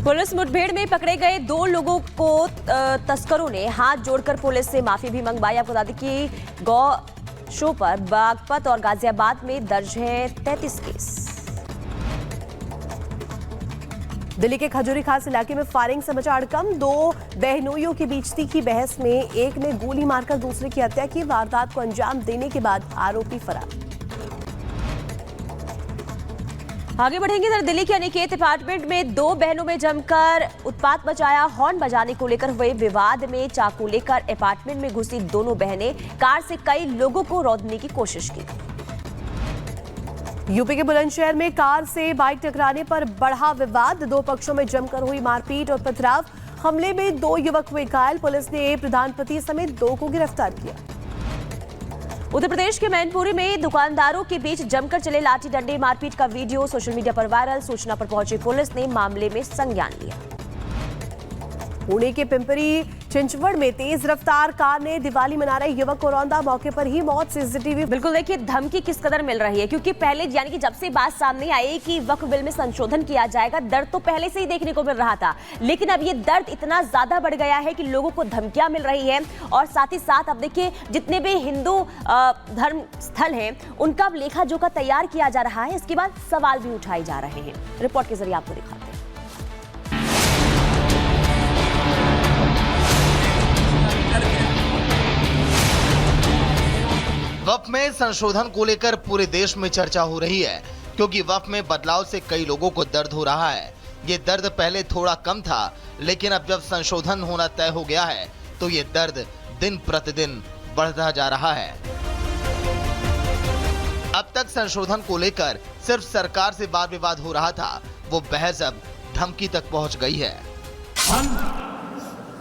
Police मुठभेड़ में पकड़े गए 2 लोगों को तस्करों ने हाथ जोड़कर पुलिस से माफी भी मंगवाई। आपको बता दें कि गौ शो पर बागपत और गाजियाबाद में दर्ज है 33 केस। दिल्ली के खजूरी खास इलाके में फायरिंग से मचा हड़कंप। 2 बहनोइयों के बीच तीखी बहस में एक ने गोली मारकर दूसरे की हत्या की। वारदात को अंजाम देने के बाद आरोपी फरार। आगे बढ़ेंगे इधर दिल्ली के अनिकेत अपार्टमेंट में 2 बहनों में जमकर उत्पात मचाया। हॉर्न बजाने को लेकर हुए विवाद में चाकू लेकर अपार्टमेंट में घुसी दोनों बहनें कार से कई लोगों को रौंदने की कोशिश की। यूपी के बुलंदशहर में कार से बाइक टकराने पर बढ़ा विवाद। 2 पक्षों में जमकर हुई मारपीट और पथराव। हमले में 2 युवक हुए घायल। पुलिस ने प्रधानपति समेत 2 को गिरफ्तार किया। उत्तर प्रदेश के मैनपुरी में दुकानदारों के बीच जमकर चले लाठी डंडे मारपीट का वीडियो सोशल मीडिया पर वायरल। सूचना पर पहुंची पुलिस ने मामले में संज्ञान लिया। पुणे के पिंपरी चिंचवड़ में तेज रफ्तार कार ने दिवाली मना रहे युवक को रौंदा। मौके पर ही मौत। सीसीटीवी बिल्कुल देखिए धमकी किस कदर मिल रही है, क्योंकि पहले यानी कि जब से बात सामने आई कि वक्फ बिल में संशोधन किया जाएगा, दर्द तो पहले से ही देखने को मिल रहा था, लेकिन अब ये दर्द इतना ज्यादा बढ़ गया है कि लोगों को धमकियां मिल रही है। और साथ ही साथ अब देखिए जितने भी हिंदू धर्म स्थल हैं उनका अब लेखा जोखा तैयार किया जा रहा है। इसके बाद सवाल भी उठाए जा रहे हैं। रिपोर्ट के जरिए आपको दिखाते हैं। वक्फ में संशोधन को लेकर पूरे देश में चर्चा हो रही है, क्योंकि वक्फ में बदलाव से कई लोगों को दर्द हो रहा है। ये दर्द पहले थोड़ा कम था, लेकिन अब जब संशोधन होना तय हो गया है तो ये दर्द दिन प्रतिदिन बढ़ता जा रहा है। अब तक संशोधन को लेकर सिर्फ सरकार से वाद विवाद हो रहा था, वो बहस अब धमकी तक पहुंच गई है। हम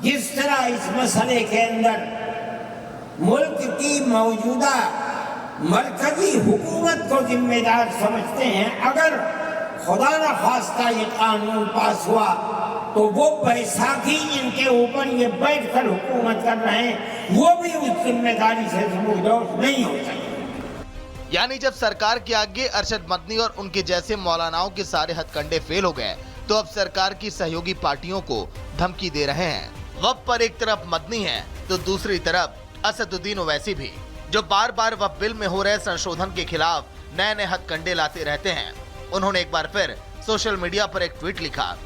जिस तरह इस मसले के अंदर मुल्क की मौजूदा मरकजी हुकूमत को जिम्मेदार समझते हैं, अगर खुदा न खास्ता ये कानून पास हुआ तो वो बैसाखी इनके ऊपर ये बैठकर हुकूमत कर रहे हैं, वो भी उस जिम्मेदारी से मुबर्रअ नहीं हो सकते। यानी जब सरकार के आगे अरशद मदनी और उनके जैसे मौलानाओं के सारे हथकंडे फेल हो गए, तो अब सरकार की सहयोगी पार्टियों को धमकी दे रहे हैं। वक्फ पर एक तरफ मदनी है तो दूसरी तरफ असदुद्दीन ओवैसी भी, जो बार बार वक्फ बिल में हो रहे संशोधन के खिलाफ नए नए हथकंडे लाते रहते हैं। उन्होंने एक बार फिर सोशल मीडिया पर एक ट्वीट लिखा।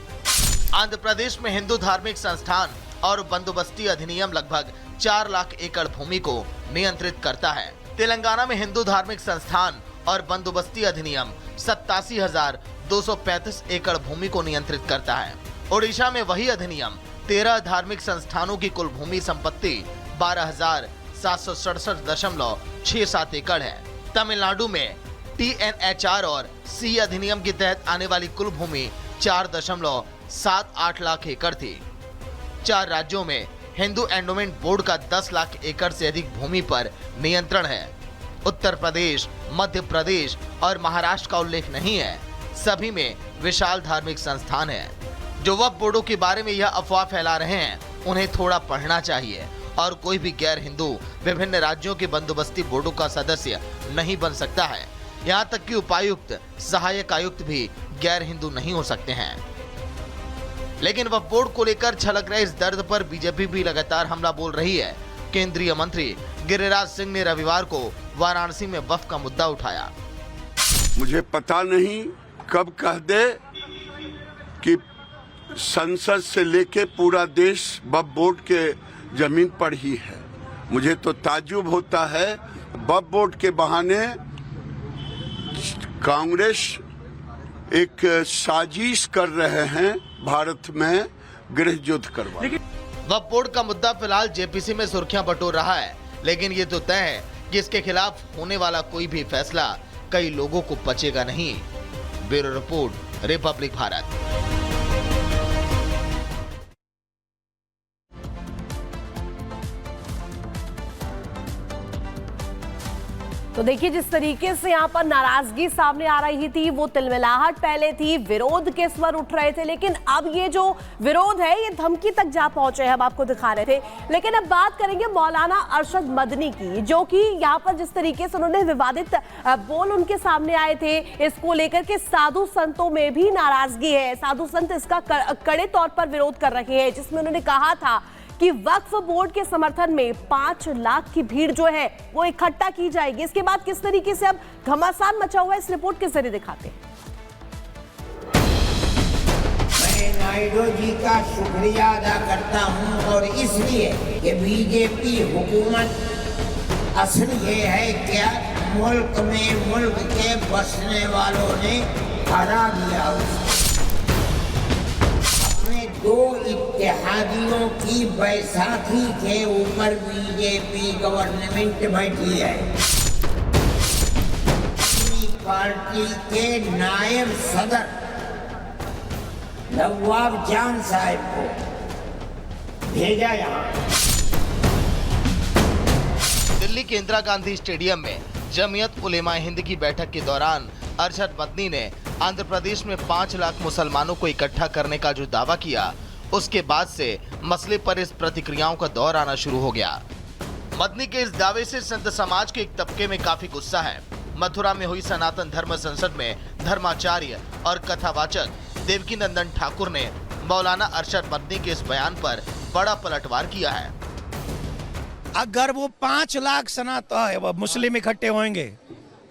आंध्र प्रदेश में हिंदू धार्मिक संस्थान और बंदोबस्ती अधिनियम लगभग 4 लाख एकड़ भूमि को नियंत्रित करता है। तेलंगाना में हिंदू धार्मिक संस्थान और बंदोबस्ती अधिनियम 87,235 एकड़ भूमि को नियंत्रित करता है। ओडिशा में वही अधिनियम 13 धार्मिक संस्थानों की कुल भूमि संपत्ति 12,767.67 एकड़ है। तमिलनाडु में TNHR और C अधिनियम के तहत आने वाली कुल भूमि 4.78 लाख एकड़ थी। 4 राज्यों में हिंदू एंडोमेंट बोर्ड का 10 लाख एकड़ से अधिक भूमि पर नियंत्रण है। उत्तर प्रदेश, मध्य प्रदेश और महाराष्ट्र का उल्लेख नहीं है। सभी में विशाल धार्मिक संस्थान है। जो वक्फ बोर्डों के बारे में यह अफवाह फैला रहे हैं, उन्हें थोड़ा पढ़ना चाहिए। और कोई भी गैर हिंदू विभिन्न राज्यों के बंदोबस्ती बोर्डों का सदस्य नहीं बन सकता है। यहाँ तक कि उपायुक्त, सहायक आयुक्त भी गैर हिंदू नहीं हो सकते हैं। लेकिन वक्फ बोर्ड को लेकर छलक रहे इस दर्द पर बीजेपी भी लगातार हमला बोल रही है। केंद्रीय मंत्री गिरिराज सिंह ने रविवार को वाराणसी में वक्फ का मुद्दा उठाया। मुझे पता नहीं कब कह दे कि संसद से लेके पूरा देश वक्फ बोर्ड के जमीन पर ही है। मुझे तो ताज्जुब होता है, वक्फ बोर्ड के बहाने कांग्रेस एक साजिश कर रहे हैं भारत में गृह युद्ध करवा। वक्फ बोर्ड का मुद्दा फिलहाल जेपीसी में सुर्खियां बटोर रहा है, लेकिन ये तो तय है कि इसके खिलाफ होने वाला कोई भी फैसला कई लोगों को पचेगा नहीं। Bureau report, Republic Bharat. तो तो देखिए, जिस तरीके से यहाँ पर नाराजगी सामने आ रही थी, वो तिलमिलाहट पहले थी, विरोध के स्वर उठ रहे थे, लेकिन अब ये जो विरोध है ये धमकी तक जा पहुंचे हैं, हम आपको दिखा रहे थे। लेकिन अब बात करेंगे मौलाना अरशद मदनी की, जो कि यहाँ पर जिस तरीके से उन्होंने विवादित बोल उनके सामने आए थे, इसको लेकर के साधु संतों में भी नाराजगी है। साधु संत इसका कड़े तौर पर विरोध कर रहे हैं, जिसमें उन्होंने कहा था कि वक्फ बोर्ड के समर्थन में 5 लाख की भीड़ जो है वो इकट्ठा की जाएगी। इसके बाद किस तरीके से अब घमासान मचा हुआ है, इस रिपोर्ट के जरिए दिखाते हैं। मैं नायडू जी का शुक्रिया अदा करता हूं, और इसलिए कि बीजेपी हुकूमत असल ये है क्या मुल्क में मुल्क के बसने वालों ने हरा दिया। दो इत्तेहादियों की बैसाखी के ऊपर बीजेपी गवर्नमेंट बैठी है। अपनी पार्टी के नायब सदर नवाब जान साहब को भेजा यहाँ। दिल्ली के इंदिरा गांधी स्टेडियम में जमीयत उलेमा हिंद की बैठक के दौरान अरशद मदनी ने आंध्र प्रदेश में 5 लाख मुसलमानों को इकट्ठा करने का जो दावा किया, उसके बाद से मसले पर इस प्रतिक्रियाओं का दौर आना शुरू हो गया। मदनी के इस दावे से संत समाज के एक तबके में काफी गुस्सा है। मथुरा में हुई सनातन धर्म संसद में धर्माचार्य और कथावाचक देवकी नंदन ठाकुर ने मौलाना अरशद मदनी के इस बयान पर बड़ा पलटवार किया है। अगर वो 5 लाख मुस्लिम इकट्ठे होंगे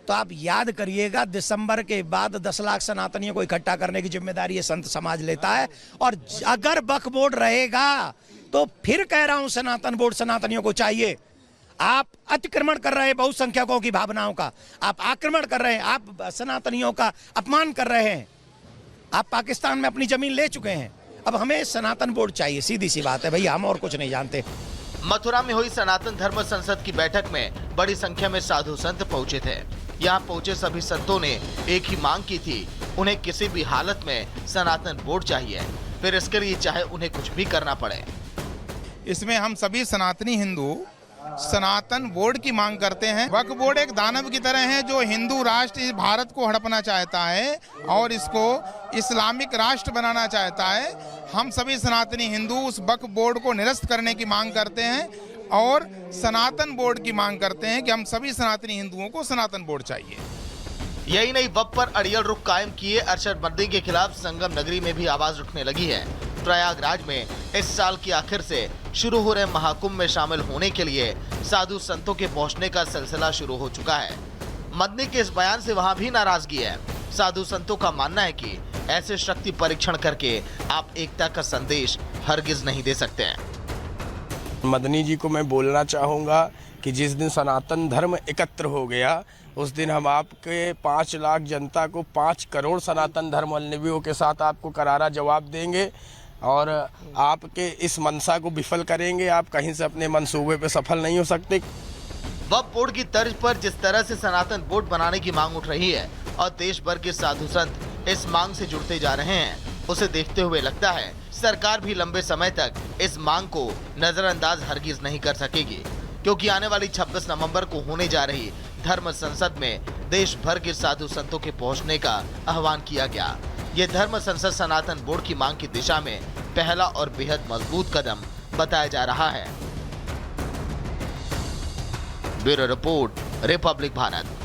तो आप याद करिएगा, दिसंबर के बाद 10 लाख सनातनियों को इकट्ठा करने की जिम्मेदारी ये संत समाज लेता है। और अगर वक्फ बोर्ड रहेगा तो फिर कह रहा हूं, सनातन बोर्ड सनातनियों को चाहिए। आप अतिक्रमण कर रहे हैं बहुसंख्यकों की भावनाओं का, आप आक्रमण कर रहे हैं, आप सनातनियों का अपमान कर रहे हैं। आप पाकिस्तान में अपनी जमीन ले चुके हैं, अब हमें सनातन बोर्ड चाहिए। सीधी सी बात है भैया, हम और कुछ नहीं जानते। मथुरा में हुई सनातन धर्म संसद की बैठक में बड़ी संख्या में साधु संत पहुंचे थे। यहाँ पहुंचे सभी संतों ने एक ही मांग की थी, उन्हें किसी भी हालत में सनातन बोर्ड चाहिए, फिर इसके लिए चाहे उन्हें कुछ भी करना पड़े। इसमें हम सभी सनातनी हिंदू सनातन बोर्ड की मांग करते हैं। वक्फ बोर्ड एक दानव की तरह है जो हिंदू राष्ट्र इस भारत को हड़पना चाहता है और इसको इस्लामिक राष्ट्र बनाना चाहता है। हम सभी सनातनी हिंदू उस वक्फ बोर्ड को निरस्त करने की मांग करते हैं और सनातन बोर्ड की मांग करते हैं कि हम सभी सनातनी हिंदुओं को सनातन बोर्ड चाहिए। यही नहीं, वक्फ पर अड़ियल रुख कायम किए अरशद मदनी के खिलाफ संगम नगरी में भी आवाज उठने लगी है। प्रयागराज में इस साल के आखिर से शुरू हो रहे महाकुंभ में शामिल होने के लिए साधु संतों के पहुंचने का सिलसिला शुरू हो चुका है। मदनी के इस बयान से वहां भी नाराजगी है। साधु संतों का मानना है कि ऐसे शक्ति परीक्षण करके आप एकता का संदेश हरगिज नहीं दे सकते हैं। मदनी जी को मैं बोलना चाहूँगा कि जिस दिन सनातन धर्म एकत्र हो गया, उस दिन हम आपके 5 लाख जनता को 5 करोड़ सनातन धर्मावलंबियों के साथ आपको करारा जवाब देंगे और आपके इस मनसा को विफल करेंगे। आप कहीं से अपने मंसूबे पे सफल नहीं हो सकते। वक्फ बोर्ड की तर्ज पर जिस तरह से सनातन बोर्ड बनाने की मांग उठ रही है और देश भर के साधु संत इस मांग से जुड़ते जा रहे हैं, उसे देखते हुए लगता है सरकार भी लंबे समय तक इस मांग को नजरअंदाज हरगिज नहीं कर सकेगी, क्योंकि आने वाली 26 नवंबर को होने जा रही धर्म संसद में देश भर के साधु संतों के पहुंचने का आह्वान किया गया। ये धर्म संसद सनातन बोर्ड की मांग की दिशा में पहला और बेहद मजबूत कदम बताया जा रहा है। Bureau report, Republic Bharat.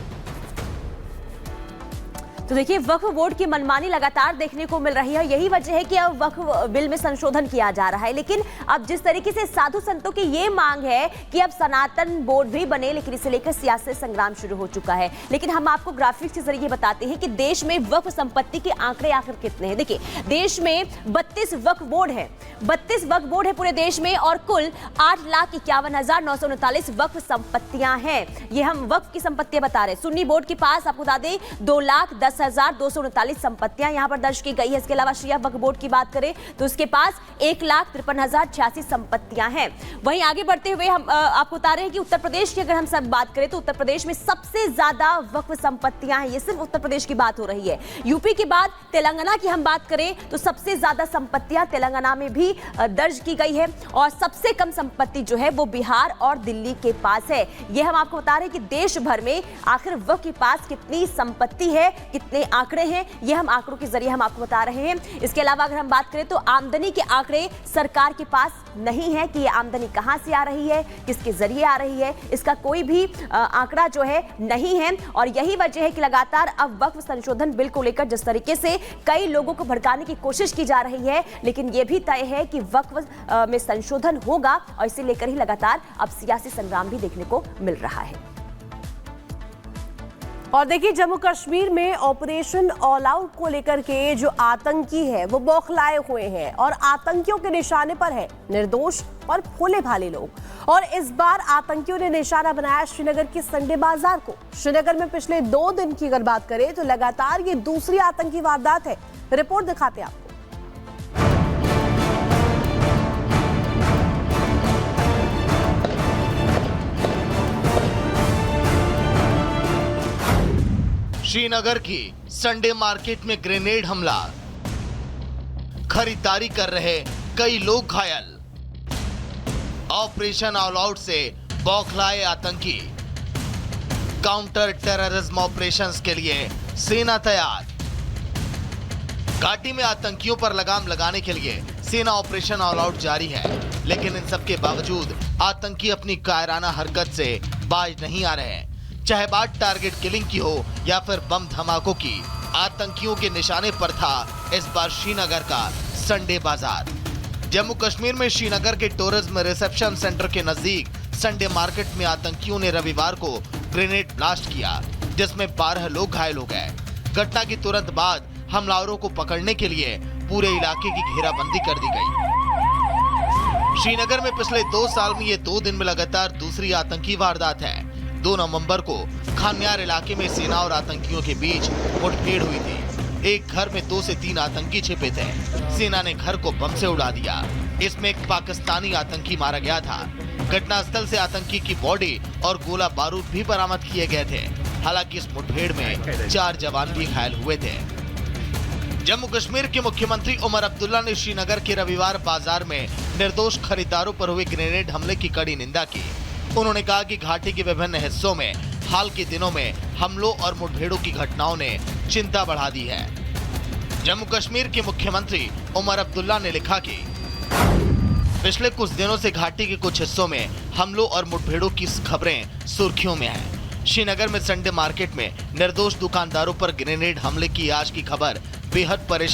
तो देखिए, वक्फ बोर्ड की मनमानी लगातार देखने को मिल रही है। यही वजह है कि अब वक्फ बिल में संशोधन किया जा रहा है। लेकिन अब जिस तरीके से साधु संतों की ये मांग है कि अब सनातन बोर्ड भी बने, लेकिन इसे लेकर सियासी संग्राम शुरू हो चुका है। लेकिन हम आपको ग्राफिक्स के जरिए बताते हैं कि देश में वक्फ संपत्ति के आंकड़े आखिर कितने हैं। देखिए, देश में 32 वक्फ बोर्ड है, 32 वक्फ बोर्ड है पूरे देश में, और कुल 8,51,939 वक्फ संपत्तियां हैं। ये हम वक्फ की संपत्तियां बता रहे हैं। सुन्नी बोर्ड के पास आपको बता दें 2,10,000 10,239 संपत्तियां यहां पर दर्ज की गई है। इसके अलावा शिया वक्फ बोर्ड की बात करें तो उसके पास 1,53,086 संपत्तियां हैं। वहीं आगे बढ़ते हुए हम आपको बता रहे हैं कि उत्तर प्रदेश की अगर हम सब बात करें तो उत्तर प्रदेश में सबसे ज्यादा वक्फ संपत्तियां हैं। ये सिर्फ उत्तर प्रदेश की बात हो रही है। यूपी के बाद तेलंगाना की हम बात करें तो सबसे ज्यादा संपत्तियां तेलंगाना में भी दर्ज की गई है और सबसे कम संपत्ति जो है वो बिहार और दिल्ली के पास है। ये हम आपको बता रहे हैं कि देश भर में आखिर वक्फ के पास कितनी संपत्ति है, कितने आंकड़े हैं, ये हम आंकड़ों के जरिए हम आपको बता रहे हैं। इसके अलावा अगर हम बात करें तो आमदनी के आंकड़े सरकार के पास नहीं है कि ये आमदनी कहां से आ रही है, किसके जरिए आ रही है, इसका कोई भी आंकड़ा जो है नहीं है। और यही वजह है कि लगातार अब वक्फ संशोधन बिल को लेकर जिस तरीके से कई लोगों को भड़काने की कोशिश की जा रही है, लेकिन यह भी तय है कि वक्फ में संशोधन होगा और इसे लेकर ही लगातार अब सियासी संग्राम भी देखने को मिल रहा है। और देखिए, जम्मू कश्मीर में ऑपरेशन ऑल आउट को लेकर के जो आतंकी है वो बौखलाए हुए हैं और आतंकियों के निशाने पर है निर्दोष और भोले भाले लोग। और इस बार आतंकियों ने निशाना बनाया श्रीनगर के संडे बाजार को। श्रीनगर में पिछले 2 दिन की अगर बात करें तो लगातार ये दूसरी आतंकी वारदात है। रिपोर्ट दिखाते हैं आपको। श्रीनगर की संडे मार्केट में ग्रेनेड हमला, खरीदारी कर रहे कई लोग घायल। ऑपरेशन ऑल आउट से बौखलाए आतंकी, काउंटर टेररिज्म ऑपरेशंस के लिए सेना तैयार। घाटी में आतंकियों पर लगाम लगाने के लिए सेना ऑपरेशन ऑल आउट जारी है, लेकिन इन सब के बावजूद आतंकी अपनी कायराना हरकत से बाज नहीं आ रहे हैं। चाहे बात टारगेट किलिंग की हो या फिर बम धमाकों की, आतंकियों के निशाने पर था इस बार श्रीनगर का संडे बाजार। जम्मू कश्मीर में श्रीनगर के टूरिज्म रिसेप्शन सेंटर के नजदीक संडे मार्केट में आतंकियों ने रविवार को ग्रेनेड ब्लास्ट किया, जिसमें 12 लोग घायल हो गए। घटना की तुरंत बाद हमलावरों को पकड़ने के लिए पूरे इलाके की घेराबंदी कर दी गई। श्रीनगर में पिछले 2 साल में ये 2 दिन में लगातार दूसरी आतंकी वारदात है। 2 नवंबर को खान्यार इलाके में सेना और आतंकियों के बीच मुठभेड़ हुई थी। एक घर में 2 से 3 आतंकी छिपे थे। सेना ने घर को बम से उड़ा दिया। इसमें एक पाकिस्तानी आतंकी मारा गया था। घटनास्थल से आतंकी की बॉडी और गोला बारूद भी बरामद किए गए थे। हालांकि इस मुठभेड़ में 4 जवान भी घायल हुए थे। जम्मू कश्मीर के मुख्यमंत्री उमर अब्दुल्ला ने श्रीनगर के रविवार बाजार में निर्दोष खरीदारों पर हुए ग्रेनेड हमले की कड़ी निंदा की। उन्होंने कहा कि घाटी के विभिन्न हिस्सों में हाल के दिनों में हमलों और मुठभेड़ों की घटनाओं ने चिंता बढ़ा दी है। जम्मू कश्मीर के मुख्यमंत्री उमर अब्दुल्ला ने लिखा कि पिछले कुछ दिनों से घाटी के कुछ हिस्सों में हमलों और मुठभेड़ों की खबरें सुर्खियों में हैं। श्रीनगर में संडे मार्केट में निर्दोष दुकानदारों पर ग्रेनेड हमले की आज की खबर बेहद परेशान